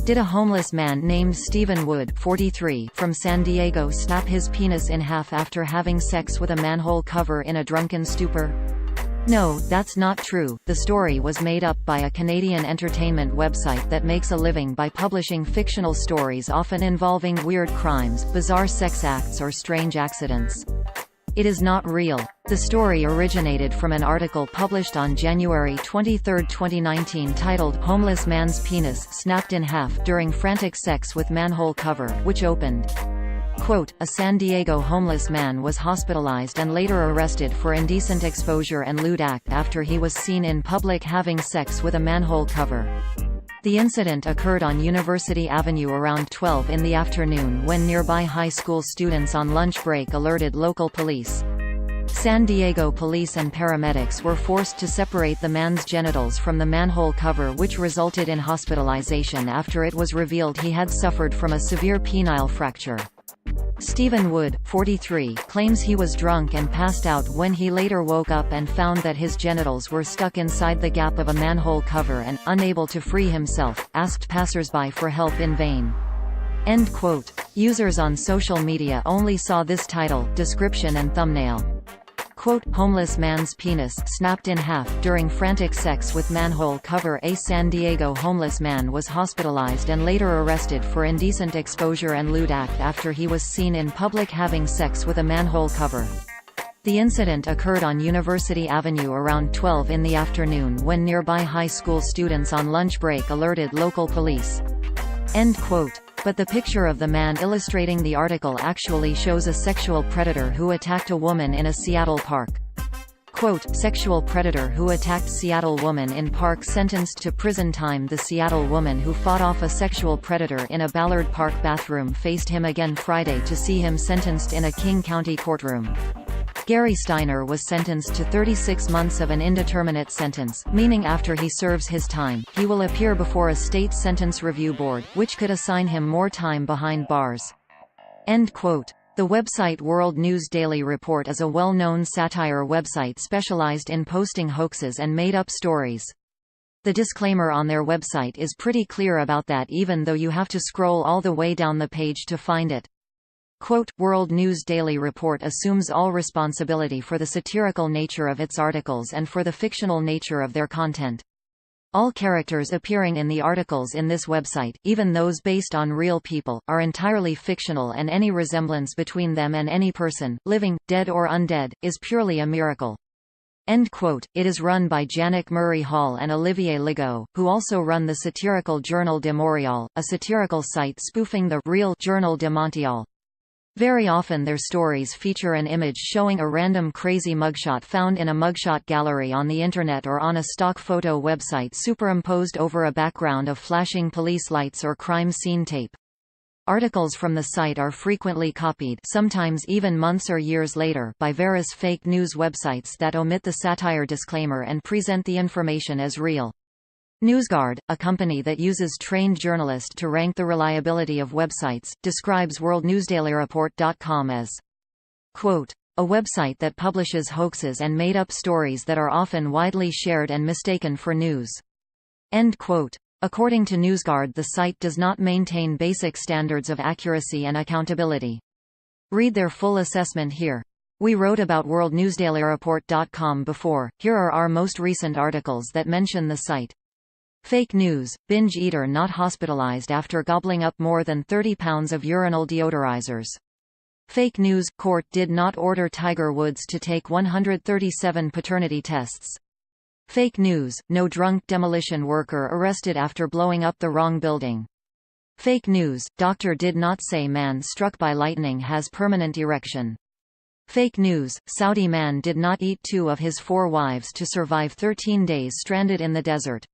Did a homeless man named Stephen Wood, 43, from San Diego snap his penis in half after having sex with a manhole cover in a drunken stupor? No, that's not true. The story was made up by a Canadian entertainment website that makes a living by publishing fictional stories often involving weird crimes, bizarre sex acts or strange accidents. It is not real. The story originated from an article published on January 23, 2019 titled "Homeless Man's Penis Snapped in Half During Frantic Sex with Manhole Cover," which opened, quote, "A San Diego homeless man was hospitalized and later arrested for indecent exposure and lewd act after he was seen in public having sex with a manhole cover." The incident occurred on University Avenue around 12 in the afternoon when nearby high school students on lunch break alerted local police. San Diego police and paramedics were forced to separate the man's genitals from the manhole cover, which resulted in hospitalization after it was revealed he had suffered from a severe penile fracture. Stephen Wood, 43, claims he was drunk and passed out when he later woke up and found that his genitals were stuck inside the gap of a manhole cover and, unable to free himself, asked passersby for help in vain. End quote. Users on social media only saw this title, description and thumbnail. Quote, "Homeless man's penis snapped in half during frantic sex with manhole cover." A San Diego homeless man was hospitalized and later arrested for indecent exposure and lewd act after he was seen in public having sex with a manhole cover. The incident occurred on University Avenue around 12 in the afternoon when nearby high school students on lunch break alerted local police. End quote. But the picture of the man illustrating the article actually shows a sexual predator who attacked a woman in a Seattle park. Quote, "Sexual predator who attacked Seattle woman in park sentenced to prison time." The Seattle woman who fought off a sexual predator in a Ballard Park bathroom faced him again Friday to see him sentenced in a King County courtroom. Gary Steiner was sentenced to 36 months of an indeterminate sentence, meaning after he serves his time, he will appear before a state sentence review board, which could assign him more time behind bars. End quote. The website World News Daily Report is a well-known satire website specialized in posting hoaxes and made-up stories. The disclaimer on their website is pretty clear about that, even though you have to scroll all the way down the page to find it. Quote, "World News Daily Report assumes all responsibility for the satirical nature of its articles and for the fictional nature of their content. All characters appearing in the articles in this website, even those based on real people, are entirely fictional, and any resemblance between them and any person, living, dead or undead, is purely a miracle." End quote. It is run by Janek Murray Hall and Olivier Legault, who also run the satirical Journal de Montréal, a satirical site spoofing the real Journal de Montréal. Very often their stories feature an image showing a random crazy mugshot found in a mugshot gallery on the internet or on a stock photo website superimposed over a background of flashing police lights or crime scene tape. Articles from the site are frequently copied, sometimes even months or years later, by various fake news websites that omit the satire disclaimer and present the information as real. NewsGuard, a company that uses trained journalists to rank the reliability of websites, describes WorldNewsDailyReport.com as, quote, "a website that publishes hoaxes and made-up stories that are often widely shared and mistaken for news." End quote. According to NewsGuard, the site does not maintain basic standards of accuracy and accountability. Read their full assessment here. We wrote about WorldNewsDailyReport.com before. Here are our most recent articles that mention the site. Fake news, binge eater not hospitalized after gobbling up more than 30 pounds of urinal deodorizers. Fake news, court did not order Tiger Woods to take 137 paternity tests. Fake news, no drunk demolition worker arrested after blowing up the wrong building. Fake news, doctor did not say man struck by lightning has permanent erection. Fake news, Saudi man did not eat 2 of his 4 wives to survive 13 days stranded in the desert.